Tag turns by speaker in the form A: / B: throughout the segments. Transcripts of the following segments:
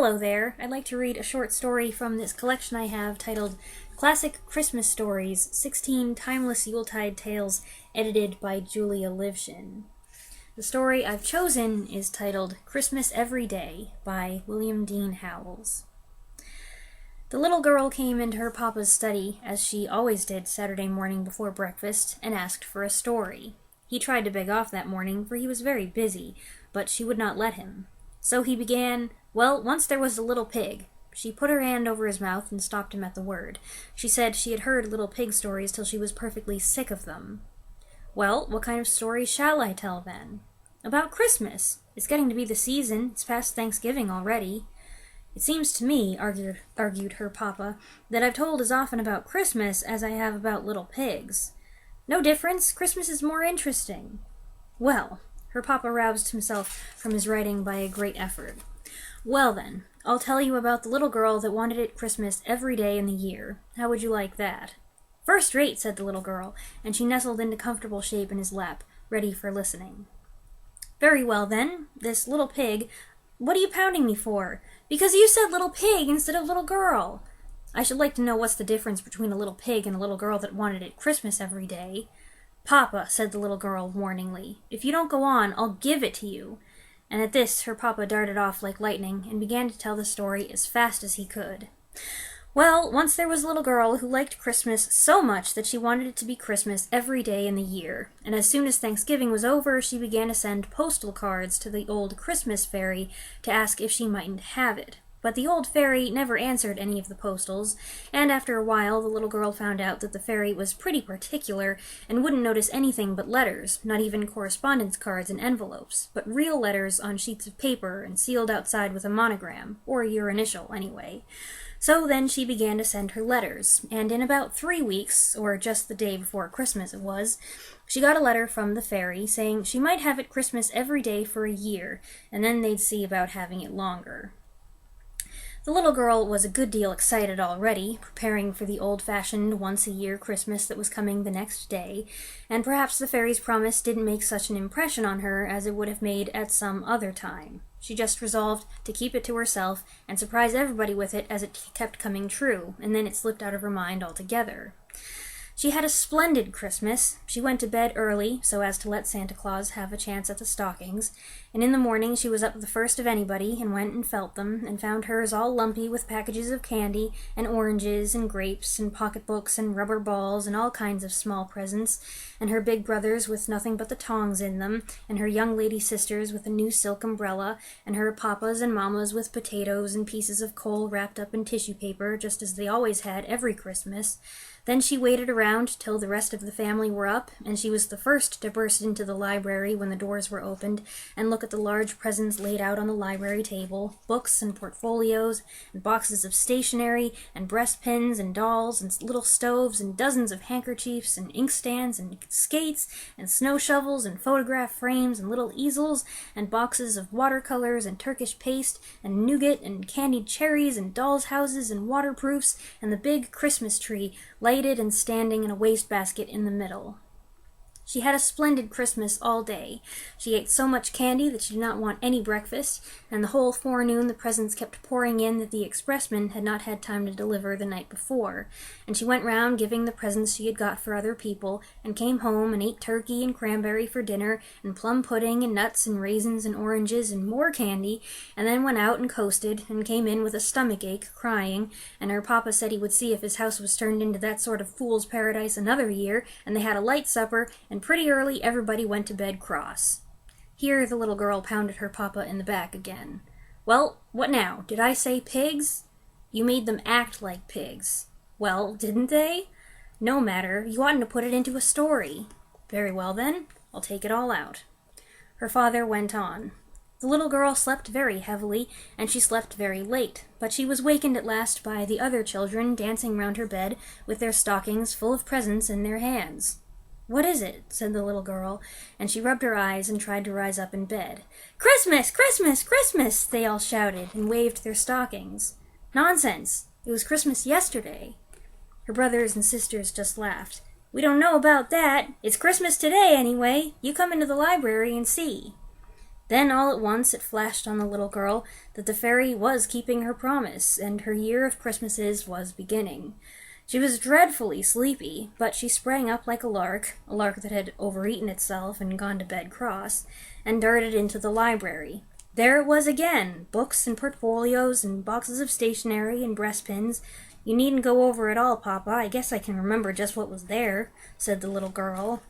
A: Hello there. I'd like to read a short story from this collection I have titled Classic Christmas Stories, 16 Timeless Yuletide Tales, edited by Julia Livshin. The story I've chosen is titled Christmas Every Day by William Dean Howells. The little girl came into her papa's study, as she always did Saturday morning before breakfast, and asked for a story. He tried to beg off that morning, for he was very busy, but she would not let him. So he began, "Well, once there was a little pig." She put her hand over his mouth and stopped him at the word. She said she had heard little pig stories till she was perfectly sick of them. "Well, what kind of stories shall I tell, then?" "About Christmas. It's getting to be the season. It's past Thanksgiving already." "It seems to me," argued her papa, "that I've told as often about Christmas as I have about little pigs." "No difference. Christmas is more interesting." "Well," her papa roused himself from his writing by a great effort. "Well, then, I'll tell you about the little girl that wanted it Christmas every day in the year. How would you like that?" "First rate," said the little girl, and she nestled into comfortable shape in his lap, ready for listening. "Very well, then, this little pig—" "What are you pounding me for?" "Because you said little pig instead of little girl." "I should like to know what's the difference between a little pig and a little girl that wanted it Christmas every day." "Papa," said the little girl warningly, "if you don't go on, I'll give it to you." And at this her papa darted off like lightning and began to tell the story as fast as he could. "Well, once there was a little girl who liked Christmas so much that she wanted it to be Christmas every day in the year, and as soon as Thanksgiving was over, she began to send postal cards to the old Christmas fairy to ask if she mightn't have it. But the old fairy never answered any of the postals, and after a while the little girl found out that the fairy was pretty particular and wouldn't notice anything but letters, not even correspondence cards and envelopes, but real letters on sheets of paper and sealed outside with a monogram, or your initial anyway. So then she began to send her letters, and in about 3 weeks, or just the day before Christmas it was, she got a letter from the fairy saying she might have it Christmas every day for a year, and then they'd see about having it longer. The little girl was a good deal excited already, preparing for the old-fashioned once-a-year Christmas that was coming the next day, and perhaps the fairy's promise didn't make such an impression on her as it would have made at some other time. She just resolved to keep it to herself and surprise everybody with it as it kept coming true, and then it slipped out of her mind altogether. She had a splendid Christmas. She went to bed early, so as to let Santa Claus have a chance at the stockings, and in the morning she was up the first of anybody, and went and felt them, and found hers all lumpy with packages of candy, and oranges, and grapes, and pocketbooks, and rubber balls, and all kinds of small presents, and her big brothers with nothing but the tongs in them, and her young lady sisters with a new silk umbrella, and her papas and mammas with potatoes and pieces of coal wrapped up in tissue paper, just as they always had every Christmas. Then she waited around till the rest of the family were up, and she was the first to burst into the library when the doors were opened, and look at the large presents laid out on the library table, books and portfolios, and boxes of stationery, and breastpins, and dolls, and little stoves, and dozens of handkerchiefs, and inkstands, and skates, and snow shovels, and photograph frames, and little easels, and boxes of watercolors, and Turkish paste, and nougat, and candied cherries, and dolls' houses, and waterproofs, and the big Christmas tree, lighted and standing in a wastebasket in the middle. She had a splendid Christmas all day. She ate so much candy that she did not want any breakfast, and the whole forenoon the presents kept pouring in that the expressman had not had time to deliver the night before, and she went round giving the presents she had got for other people, and came home and ate turkey and cranberry for dinner, and plum pudding and nuts and raisins and oranges and more candy, and then went out and coasted, and came in with a stomachache, crying, and her papa said he would see if his house was turned into that sort of fool's paradise another year, and they had a light supper, and pretty early everybody went to bed cross. Here the little girl pounded her papa in the back again. "Well, what now? Did I say pigs?" "You made them act like pigs." "Well, didn't they?" "No matter. You oughtn't to put it into a story." "Very well, then. I'll take it all out." Her father went on. The little girl slept very heavily, and she slept very late, but she was wakened at last by the other children dancing round her bed with their stockings full of presents in their hands. "What is it?" said the little girl, and she rubbed her eyes and tried to rise up in bed. "Christmas! Christmas! Christmas!" they all shouted, and waved their stockings. "Nonsense! It was Christmas yesterday." Her brothers and sisters just laughed. "We don't know about that. It's Christmas today, anyway. You come into the library and see." Then all at once it flashed on the little girl that the fairy was keeping her promise, and her year of Christmases was beginning. She was dreadfully sleepy, but she sprang up like a lark that had overeaten itself and gone to bed cross, and darted into the library. There it was again, books and portfolios and boxes of stationery and breastpins. "You needn't go over it all, Papa. I guess I can remember just what was there," said the little girl.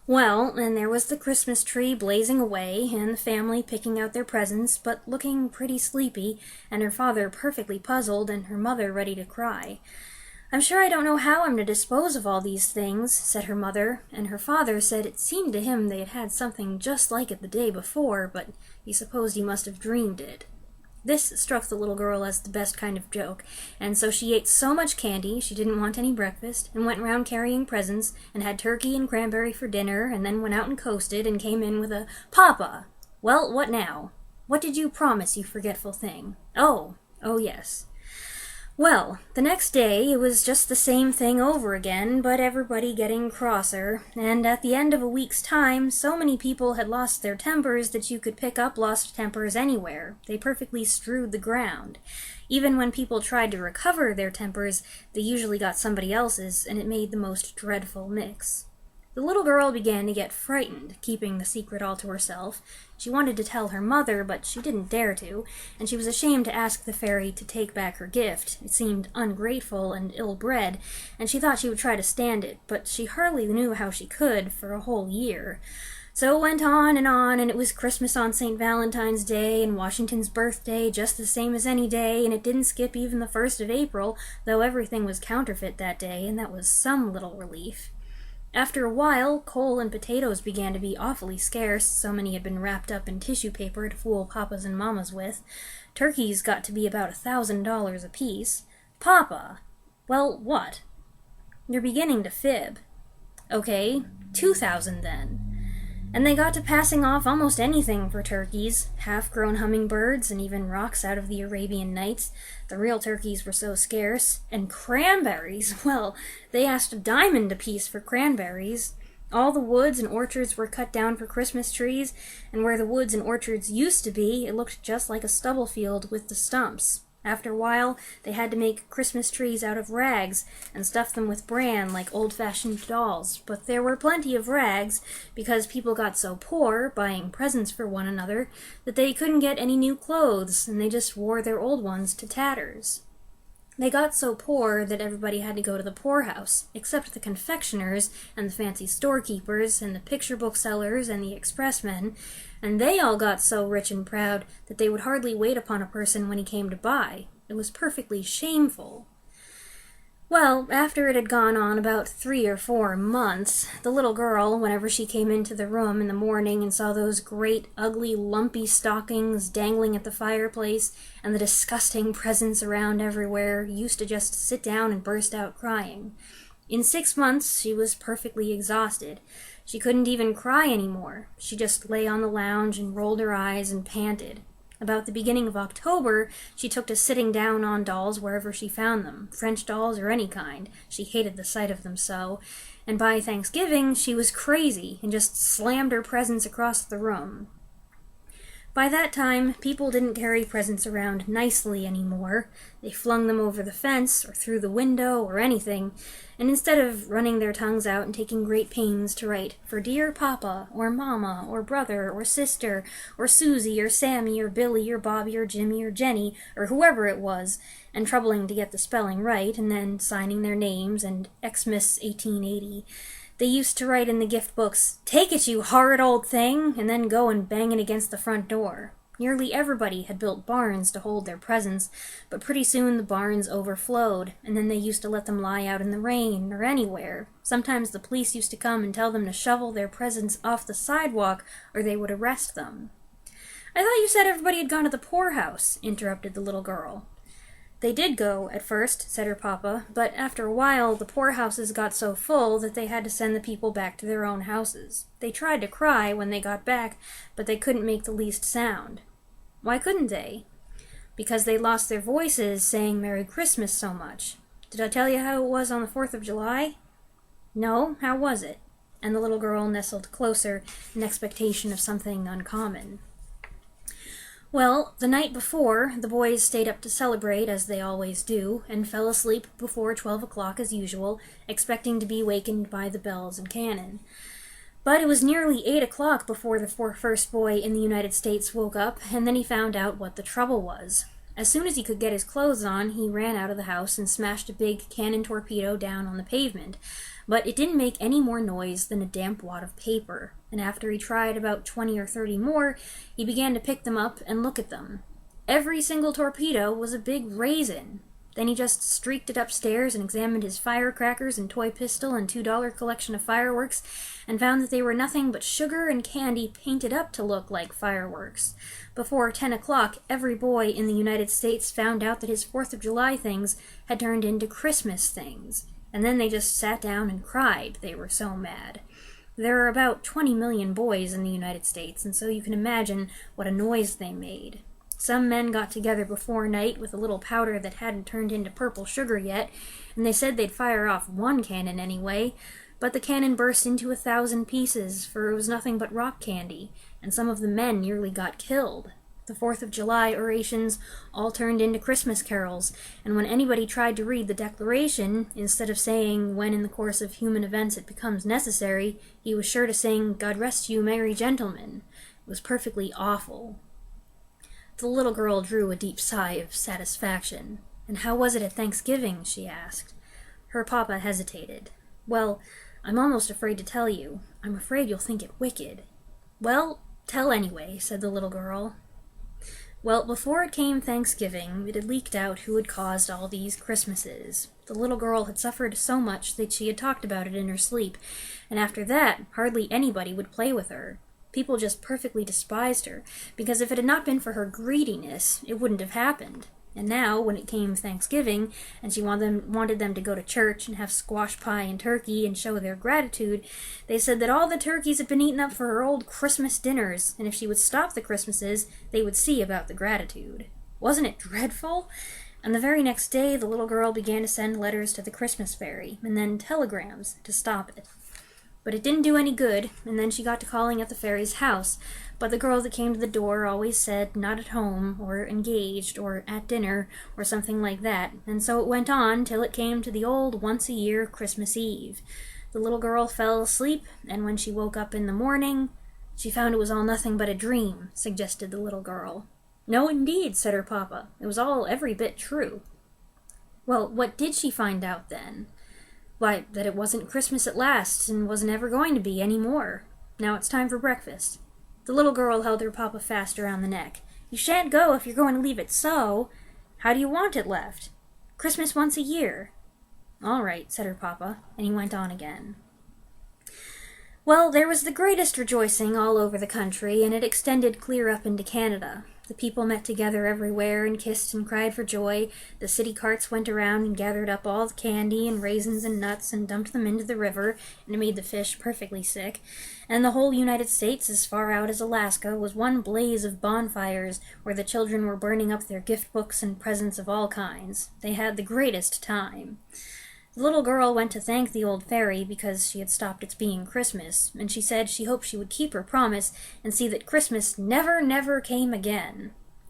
A: Well, and there was the Christmas tree blazing away, and the family picking out their presents, but looking pretty sleepy, and her father perfectly puzzled, and her mother ready to cry. "I'm sure I don't know how I'm to dispose of all these things," said her mother, and her father said it seemed to him they had had something just like it the day before, but he supposed he must have dreamed it. This struck the little girl as the best kind of joke, and so she ate so much candy she didn't want any breakfast, and went round carrying presents, and had turkey and cranberry for dinner, and then went out and coasted, and came in with a, "Papa!" "Well, what now?" "What did you promise, you forgetful thing?" Oh, yes. Well, the next day it was just the same thing over again, but everybody getting crosser, and at the end of a week's time, so many people had lost their tempers that you could pick up lost tempers anywhere. They perfectly strewed the ground. Even when people tried to recover their tempers, they usually got somebody else's, and it made the most dreadful mix. The little girl began to get frightened, keeping the secret all to herself. She wanted to tell her mother, but she didn't dare to, and she was ashamed to ask the fairy to take back her gift. It seemed ungrateful and ill-bred, and she thought she would try to stand it, but she hardly knew how she could for a whole year. So it went on, and it was Christmas on St. Valentine's Day, and Washington's birthday, just the same as any day, and it didn't skip even the 1st of April, though everything was counterfeit that day, and that was some little relief. After a while, coal and potatoes began to be awfully scarce, so many had been wrapped up in tissue paper to fool papas and mamas with. Turkeys got to be about $1,000 apiece. "Papa!" "Well, what?" "You're beginning to fib." "Okay, 2,000 then." And they got to passing off almost anything for turkeys, half-grown hummingbirds, and even rocks out of the Arabian Nights. The real turkeys were so scarce. And cranberries! Well, they asked a diamond apiece for cranberries. All the woods and orchards were cut down for Christmas trees, and where the woods and orchards used to be, it looked just like a stubble field with the stumps. After a while, they had to make Christmas trees out of rags and stuff them with bran like old-fashioned dolls. But there were plenty of rags, because people got so poor, buying presents for one another, that they couldn't get any new clothes, and they just wore their old ones to tatters. They got so poor that everybody had to go to the poorhouse, except the confectioners and the fancy storekeepers and the picture booksellers and the expressmen, and they all got so rich and proud that they would hardly wait upon a person when he came to buy. It was perfectly shameful. Well, after it had gone on about 3 or 4 months, the little girl, whenever she came into the room in the morning and saw those great, ugly, lumpy stockings dangling at the fireplace and the disgusting presents around everywhere, used to just sit down and burst out crying. In 6 months, she was perfectly exhausted. She couldn't even cry anymore. She just lay on the lounge and rolled her eyes and panted. About the beginning of October, she took to sitting down on dolls wherever she found them, French dolls or any kind. She hated the sight of them so. And by Thanksgiving, she was crazy and just slammed her presents across the room. By that time, people didn't carry presents around nicely anymore. They flung them over the fence or through the window or anything, and instead of running their tongues out and taking great pains to write "For dear Papa," or "Mama," or "Brother," or "Sister," or "Susie," or "Sammy," or "Billy," or "Bobby," or "Jimmy," or "Jenny," or whoever it was, and troubling to get the spelling right, and then signing their names and Xmas 1880, they used to write in the gift books, "Take it, you horrid old thing," and then go and bang it against the front door. Nearly everybody had built barns to hold their presents, but pretty soon the barns overflowed, and then they used to let them lie out in the rain or anywhere. Sometimes the police used to come and tell them to shovel their presents off the sidewalk or they would arrest them. "I thought you said everybody had gone to the poorhouse," interrupted the little girl. "They did go, at first," said her papa, "but after a while the poorhouses got so full that they had to send the people back to their own houses. They tried to cry when they got back, but they couldn't make the least sound." "Why couldn't they?" "Because they lost their voices saying Merry Christmas so much. Did I tell you how it was on the 4th of July?" "No, how was it?" and the little girl nestled closer in expectation of something uncommon. Well, the night before, the boys stayed up to celebrate, as they always do, and fell asleep before 12 o'clock as usual, expecting to be wakened by the bells and cannon. But it was nearly 8 o'clock before the first boy in the United States woke up, and then he found out what the trouble was. As soon as he could get his clothes on, he ran out of the house and smashed a big cannon torpedo down on the pavement. But it didn't make any more noise than a damp wad of paper, and after he tried about 20 or 30 more, he began to pick them up and look at them. Every single torpedo was a big raisin. Then he just streaked it upstairs and examined his firecrackers and toy pistol and $2 collection of fireworks, and found that they were nothing but sugar and candy painted up to look like fireworks. Before 10 o'clock, every boy in the United States found out that his 4th of July things had turned into Christmas things. And then they just sat down and cried, they were so mad. There are about 20 million boys in the United States, and so you can imagine what a noise they made. Some men got together before night with a little powder that hadn't turned into purple sugar yet, and they said they'd fire off one cannon anyway, but the cannon burst into 1,000 pieces, for it was nothing but rock candy, and some of the men nearly got killed. The 4th of July orations all turned into Christmas carols, and when anybody tried to read the Declaration, instead of saying, "When in the course of human events it becomes necessary," he was sure to sing, "God rest you, merry gentlemen." It was perfectly awful. The little girl drew a deep sigh of satisfaction. "And how was it at Thanksgiving?" she asked. Her papa hesitated. "Well, I'm almost afraid to tell you. I'm afraid you'll think it wicked." "Well, tell anyway," said the little girl. Well, before it came Thanksgiving, it had leaked out who had caused all these Christmases. The little girl had suffered so much that she had talked about it in her sleep, and after that, hardly anybody would play with her. People just perfectly despised her, because if it had not been for her greediness, it wouldn't have happened. And now, when it came Thanksgiving, and she wanted them to go to church and have squash pie and turkey and show their gratitude, they said that all the turkeys had been eaten up for her old Christmas dinners, and if she would stop the Christmases, they would see about the gratitude. Wasn't it dreadful? And the very next day, the little girl began to send letters to the Christmas fairy, and then telegrams to stop it. But it didn't do any good, and then she got to calling at the fairy's house, but the girl that came to the door always said not at home, or engaged, or at dinner, or something like that, and so it went on till it came to the old once-a-year Christmas Eve. The little girl fell asleep, and when she woke up in the morning, she found it was all nothing but a dream, suggested the little girl. "No, indeed," said her papa. "It was all every bit true." "Well, what did she find out then?" "Why, that it wasn't Christmas at last, and wasn't ever going to be any more. Now it's time for breakfast." The little girl held her papa fast around the neck. "You shan't go if you're going to leave it so. How do you want it left?" "Christmas once a year." "All right," said her papa, and he went on again. Well, there was the greatest rejoicing all over the country, and it extended clear up into Canada. The people met together everywhere and kissed and cried for joy. The city carts went around and gathered up all the candy and raisins and nuts and dumped them into the river, and it made the fish perfectly sick. And the whole United States, as far out as Alaska, was one blaze of bonfires where the children were burning up their gift books and presents of all kinds. They had the greatest time. The little girl went to thank the old fairy because she had stopped its being Christmas, and she said she hoped she would keep her promise and see that Christmas never came again.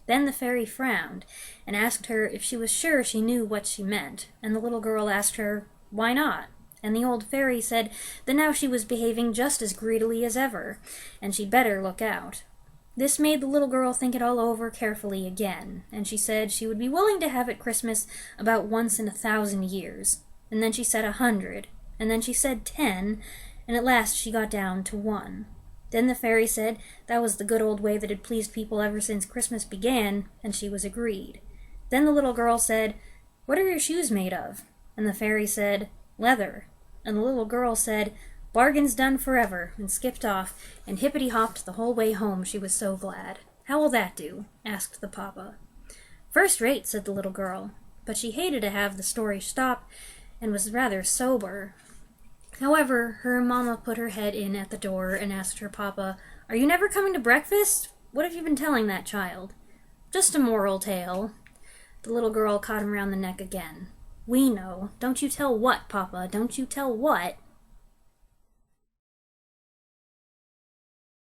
A: Then the fairy frowned and asked her if she was sure she knew what she meant, and the little girl asked her, "Why not?" And the old fairy said that now she was behaving just as greedily as ever, and she'd better look out. This made the little girl think it all over carefully again, and she said she would be willing to have it Christmas about once in 1,000 years. And then she said 100, and then she said 10, and at last she got down to 1. Then the fairy said that was the good old way that had pleased people ever since Christmas began, and she was agreed. Then the little girl said, "What are your shoes made of?" And the fairy said, "Leather." And the little girl said, "Bargain's done forever," and skipped off, and hippity-hopped the whole way home, she was so glad. "How will that do?" asked the papa. "First rate," said the little girl, but she hated to have the story stop, and was rather sober. However, her mamma put her head in at the door and asked her papa, "Are you never coming to breakfast? What have you been telling that child?" "Just a moral tale." The little girl caught him round the neck again. "We know. Don't you tell what, papa? Don't you tell what?"